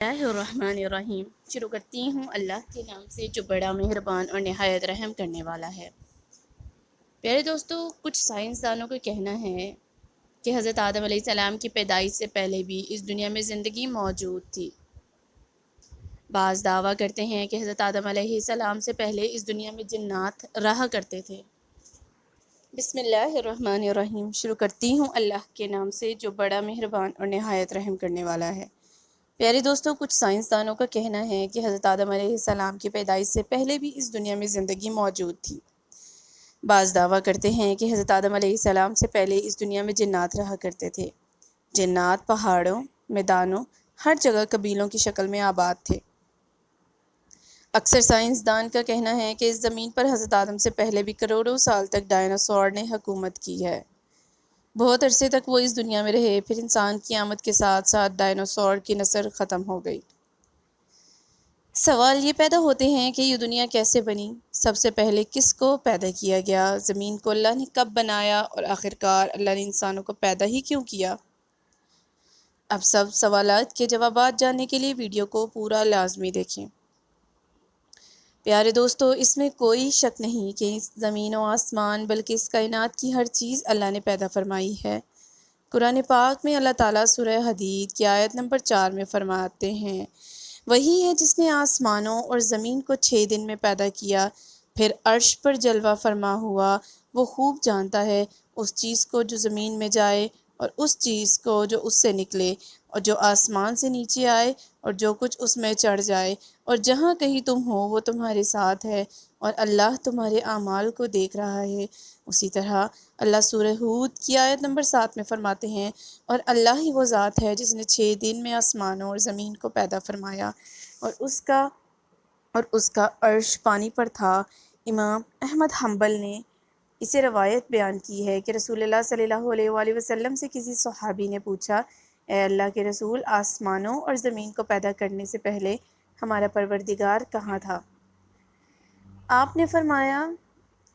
اللہ الرحمن الرحیم۔ شروع کرتی ہوں اللہ کے نام سے جو بڑا مہربان اور نہایت رحم کرنے والا ہے۔ پیارے دوستو، کچھ سائنسدانوں کا کہنا ہے کہ حضرت آدم علیہ السلام کی پیدائش سے پہلے بھی اس دنیا میں زندگی موجود تھی۔ بعض دعویٰ کرتے ہیں کہ حضرت آدم علیہ السلام سے پہلے اس دنیا میں جنات رہا کرتے تھے۔ بسم اللہ الرحمن الرحیم۔ شروع کرتی ہوں اللہ کے نام سے جو بڑا مہربان اور نہایت رحم کرنے والا ہے۔ پیارے دوستوں، کچھ سائنسدانوں کا کہنا ہے کہ حضرت آدم علیہ السلام کی پیدائش سے پہلے بھی اس دنیا میں زندگی موجود تھی۔ بعض دعویٰ کرتے ہیں کہ حضرت آدم علیہ السلام سے پہلے اس دنیا میں جنات رہا کرتے تھے۔ جنات پہاڑوں، میدانوں، ہر جگہ قبیلوں کی شکل میں آباد تھے۔ اکثر سائنسدان کا کہنا ہے کہ اس زمین پر حضرت آدم سے پہلے بھی کروڑوں سال تک ڈائناسور نے حکومت کی ہے۔ بہت عرصے تک وہ اس دنیا میں رہے، پھر انسان کی آمد کے ساتھ ساتھ ڈائناسور کی نسل ختم ہو گئی۔ سوال یہ پیدا ہوتے ہیں کہ یہ دنیا کیسے بنی؟ سب سے پہلے کس کو پیدا کیا گیا؟ زمین کو اللہ نے کب بنایا؟ اور آخرکار اللہ نے انسانوں کو پیدا ہی کیوں کیا؟ اب سب سوالات کے جوابات جاننے کے لیے ویڈیو کو پورا لازمی دیکھیں۔ پیارے دوستو، اس میں کوئی شک نہیں کہ اس زمین و آسمان بلکہ اس کائنات کی ہر چیز اللہ نے پیدا فرمائی ہے۔ قرآن پاک میں اللہ تعالیٰ سورہ حدید کی آیت نمبر 4 میں فرماتے ہیں، وہی ہے جس نے آسمانوں اور زمین کو 6 دن میں پیدا کیا، پھر عرش پر جلوہ فرما ہوا۔ وہ خوب جانتا ہے اس چیز کو جو زمین میں جائے اور اس چیز کو جو اس سے نکلے، اور جو آسمان سے نیچے آئے اور جو کچھ اس میں چڑھ جائے، اور جہاں کہیں تم ہو وہ تمہارے ساتھ ہے، اور اللہ تمہارے اعمال کو دیکھ رہا ہے۔ اسی طرح اللہ سورہ ہود کی آیت نمبر 7 میں فرماتے ہیں، اور اللہ ہی وہ ذات ہے جس نے 6 دن میں آسمانوں اور زمین کو پیدا فرمایا، اور اس کا عرش پانی پر تھا۔ امام احمد حنبل نے اسے روایت بیان کی ہے کہ رسول اللہ صلی اللہ علیہ وآلہ وسلم سے کسی صحابی نے پوچھا، اے اللہ کے رسول، آسمانوں اور زمین کو پیدا کرنے سے پہلے ہمارا پروردگار کہاں تھا؟ آپ نے فرمایا،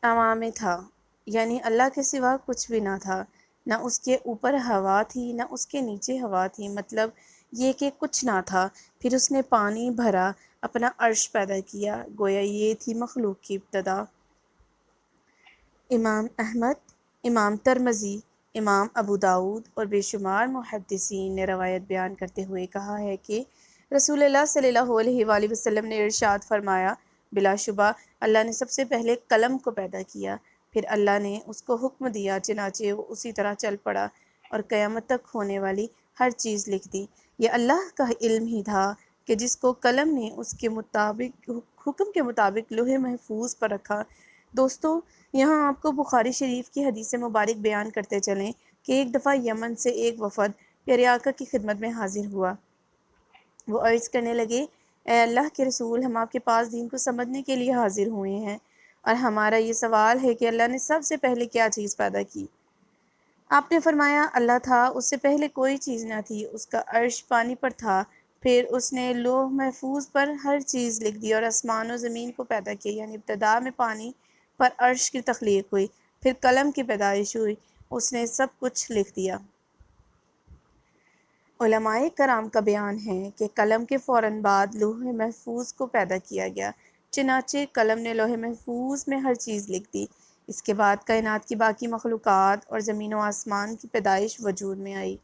اعماء میں تھا، یعنی اللہ کے سوا کچھ بھی نہ تھا، نہ اس کے اوپر ہوا تھی نہ اس کے نیچے ہوا تھی، مطلب یہ کہ کچھ نہ تھا۔ پھر اس نے پانی بھرا، اپنا عرش پیدا کیا، گویا یہ تھی مخلوق کی ابتدا۔ امام احمد، امام ترمذی، امام ابو داؤد اور بے شمار محدثین نے روایت بیان کرتے ہوئے کہا ہے کہ رسول اللہ صلی اللہ علیہ وآلہ وسلم نے ارشاد فرمایا، بلا شبہ اللہ نے سب سے پہلے قلم کو پیدا کیا، پھر اللہ نے اس کو حکم دیا، چنانچہ وہ اسی طرح چل پڑا اور قیامت تک ہونے والی ہر چیز لکھ دی۔ یہ اللہ کا علم ہی تھا کہ جس کو قلم نے اس کے حکم کے مطابق لوح محفوظ پر رکھا۔ دوستو، یہاں آپ کو بخاری شریف کی حدیث مبارک بیان کرتے چلیں کہ ایک دفعہ یمن سے ایک وفد پیارے آقا کی خدمت میں حاضر ہوا۔ وہ عرض کرنے لگے، اے اللہ کے رسول، ہم آپ کے پاس دین کو سمجھنے کے لیے حاضر ہوئے ہیں، اور ہمارا یہ سوال ہے کہ اللہ نے سب سے پہلے کیا چیز پیدا کی؟ آپ نے فرمایا، اللہ تھا، اس سے پہلے کوئی چیز نہ تھی، اس کا عرش پانی پر تھا، پھر اس نے لوح محفوظ پر ہر چیز لکھ دی اور آسمان و زمین کو پیدا کیا، یعنی ابتدا میں پانی پر عرش کی تخلیق ہوئی، پھر قلم کی پیدائش ہوئی، اس نے سب کچھ لکھ دیا۔ علماء کرام کا بیان ہے کہ قلم کے فوراً بعد لوح محفوظ کو پیدا کیا گیا، چنانچہ قلم نے لوح محفوظ میں ہر چیز لکھ دی۔ اس کے بعد کائنات کی باقی مخلوقات اور زمین و آسمان کی پیدائش وجود میں آئی۔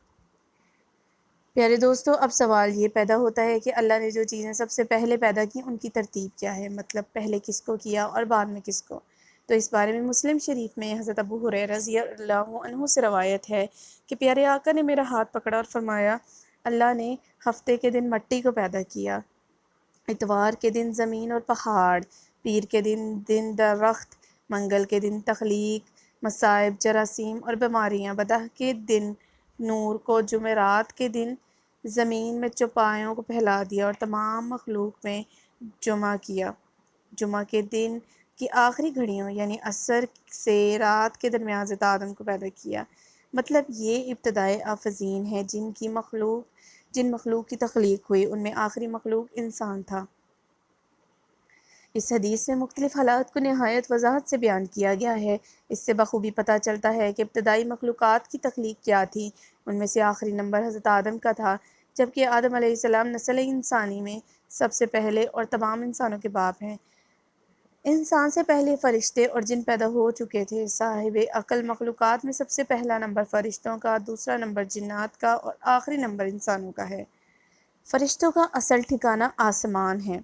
پیارے دوستو، اب سوال یہ پیدا ہوتا ہے کہ اللہ نے جو چیزیں سب سے پہلے پیدا کی ان کی ترتیب کیا ہے، مطلب پہلے کس کو کیا اور بعد میں کس کو؟ تو اس بارے میں مسلم شریف میں حضرت ابو ہریرہ رضی اللہ عنہ سے روایت ہے کہ پیارے آقا نے میرا ہاتھ پکڑا اور فرمایا، اللہ نے ہفتے کے دن مٹی کو پیدا کیا، اتوار کے دن زمین اور پہاڑ، پیر کے دن درخت، منگل کے دن تخلیق، مصائب، جراثیم اور بیماریاں، بدح کے دن نور کو، جمعرات کے دن زمین میں چوپایوں کو پھیلا دیا اور تمام مخلوق میں جمع کیا، جمعہ کے دن کی آخری گھڑیوں یعنی عصر سے رات کے درمیان حضرت آدم کو پیدا کیا۔ مطلب یہ ابتدائے آفرین ہے جن مخلوق کی تخلیق ہوئی، ان میں آخری مخلوق انسان تھا۔ اس حدیث میں مختلف حالات کو نہایت وضاحت سے بیان کیا گیا ہے۔ اس سے بخوبی پتہ چلتا ہے کہ ابتدائی مخلوقات کی تخلیق کیا تھی۔ ان میں سے آخری نمبر حضرت آدم کا تھا۔ جبکہ آدم علیہ السلام نسل انسانی میں سب سے پہلے اور تمام انسانوں کے باپ ہیں۔ انسان سے پہلے فرشتے اور جن پیدا ہو چکے تھے۔ صاحب عقل مخلوقات میں سب سے پہلا نمبر فرشتوں کا، دوسرا نمبر جنات کا اور آخری نمبر انسانوں کا ہے۔ فرشتوں کا اصل ٹھکانہ آسمان ہے۔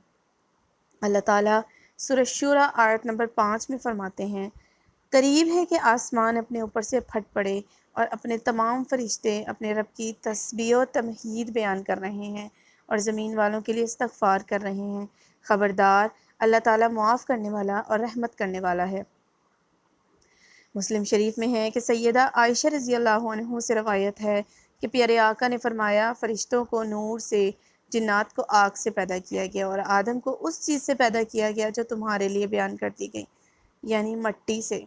اللہ تعالیٰ سورہ شورى آیت نمبر 5 میں فرماتے ہیں، قریب ہے کہ آسمان اپنے اوپر سے پھٹ پڑے اور اپنے تمام فرشتے اپنے رب کی تسبیح و تمجید بیان کر رہے ہیں اور زمین والوں کے لیے استغفار کر رہے ہیں۔ خبردار، اللہ تعالیٰ معاف کرنے والا اور رحمت کرنے والا ہے۔ مسلم شریف میں ہے کہ سیدہ عائشہ رضی اللہ عنہ سے روایت ہے کہ پیارے آقا نے فرمایا، فرشتوں کو نور سے، جنات کو آگ سے پیدا کیا گیا اور آدم کو اس چیز سے پیدا کیا گیا جو تمہارے لیے بیان کر دی گئی، یعنی مٹی سے۔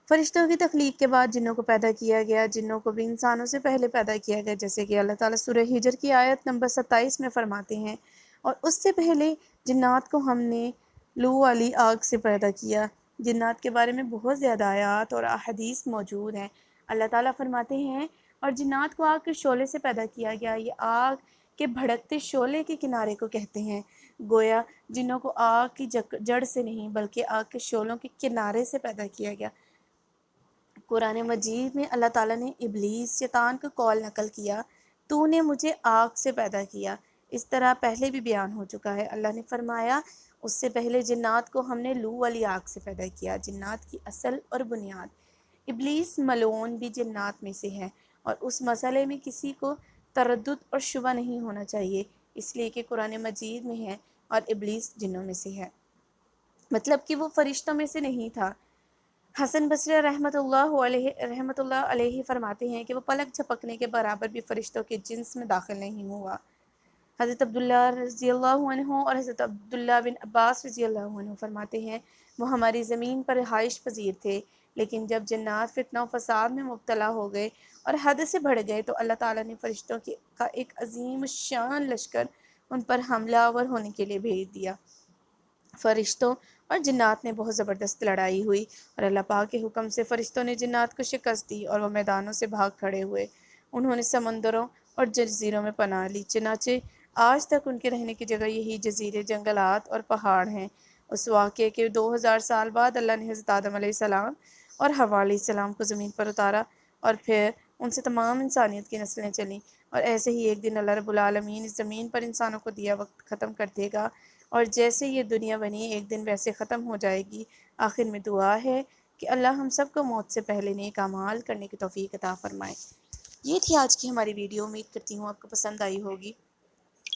فرشتوں کی تخلیق کے بعد جنوں کو پیدا کیا گیا، جنوں کو بھی انسانوں سے پہلے پیدا کیا گیا، جیسے کہ اللہ تعالیٰ سورہ ہجر کی آیت نمبر 27 میں فرماتے ہیں، اور اس سے پہلے جنات کو ہم نے لو والی آگ سے پیدا کیا۔ جنات کے بارے میں بہت زیادہ آیات اور احادیث موجود ہیں۔ اللہ تعالیٰ فرماتے ہیں، اور جنات کو آگ کے شعلے سے پیدا کیا گیا۔ یہ آگ کے بھڑکتے شعلے کے کنارے کو کہتے ہیں۔ گویا جنوں کو آگ کی جڑ سے نہیں بلکہ آگ کے شعلوں کے کنارے سے پیدا کیا گیا۔ قرآن مجید میں اللہ تعالیٰ نے ابلیس شیطان کا قول نقل کیا، تو نے مجھے آگ سے پیدا کیا۔ اس طرح پہلے بھی بیان ہو چکا ہے۔ اللہ نے فرمایا، اس سے پہلے جنات کو ہم نے لو والی آگ سے پیدا کیا۔ جنات کی اصل اور بنیاد۔ ابلیس ملعون بھی جنات میں سے ہے، اور اس مسئلے میں کسی کو تردد اور شبہ نہیں ہونا چاہیے، اس لیے کہ قرآن مجید میں ہے، اور ابلیس جنوں میں سے ہے، مطلب کہ وہ فرشتوں میں سے نہیں تھا۔ حسن بصری رحمۃ اللہ علیہ فرماتے ہیں کہ وہ پلک جھپکنے کے برابر بھی فرشتوں کے جنس میں داخل نہیں ہوا۔ حضرت عبداللہ رضی اللہ عنہ اور حضرت عبداللہ بن عباس رضی اللہ عنہ فرماتے ہیں، وہ ہماری زمین پر رہائش پذیر تھے، لیکن جب جنات فتنہ و فساد میں مبتلا ہو گئے اور حد سے بڑھ گئے تو اللہ تعالیٰ نے فرشتوں کا ایک عظیم شان لشکر ان پر حملہ آور ہونے کے لیے بھیج دیا۔ فرشتوں اور جنات نے بہت زبردست لڑائی ہوئی، اور اللہ پاک کے حکم سے فرشتوں نے جنات کو شکست دی اور وہ میدانوں سے بھاگ کھڑے ہوئے۔ انہوں نے سمندروں اور جزیروں میں پناہ لی، چنانچہ آج تک ان کے رہنے کی جگہ یہی جزیرے، جنگلات اور پہاڑ ہیں۔ اس واقعے کے 2000 سال بعد اللہ نے حضرت آدم علیہ السلام اور حوا علیہ السلام کو زمین پر اتارا، اور پھر ان سے تمام انسانیت کی نسلیں چلیں، اور ایسے ہی ایک دن اللہ رب العالمین اس زمین پر انسانوں کو دیا وقت ختم کر دے گا، اور جیسے یہ دنیا بنی ایک دن ویسے ختم ہو جائے گی۔ آخر میں دعا ہے کہ اللہ ہم سب کو موت سے پہلے نیک اعمال کرنے کی توفیق عطا فرمائے۔ یہ تھی آج کی ہماری ویڈیو، امید کرتی ہوں آپ کو پسند آئی ہوگی۔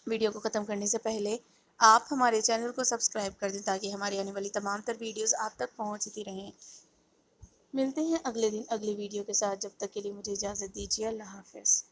ویڈیو کو ختم کرنے سے پہلے آپ ہمارے چینل کو سبسکرائب کر دیں تاکہ ہماری آنے والی تمام تر ویڈیوز آپ تک پہنچتی رہیں۔ ملتے ہیں اگلے دن اگلی ویڈیو کے ساتھ، جب تک کے لیے مجھے اجازت دیجیے، اللہ حافظ۔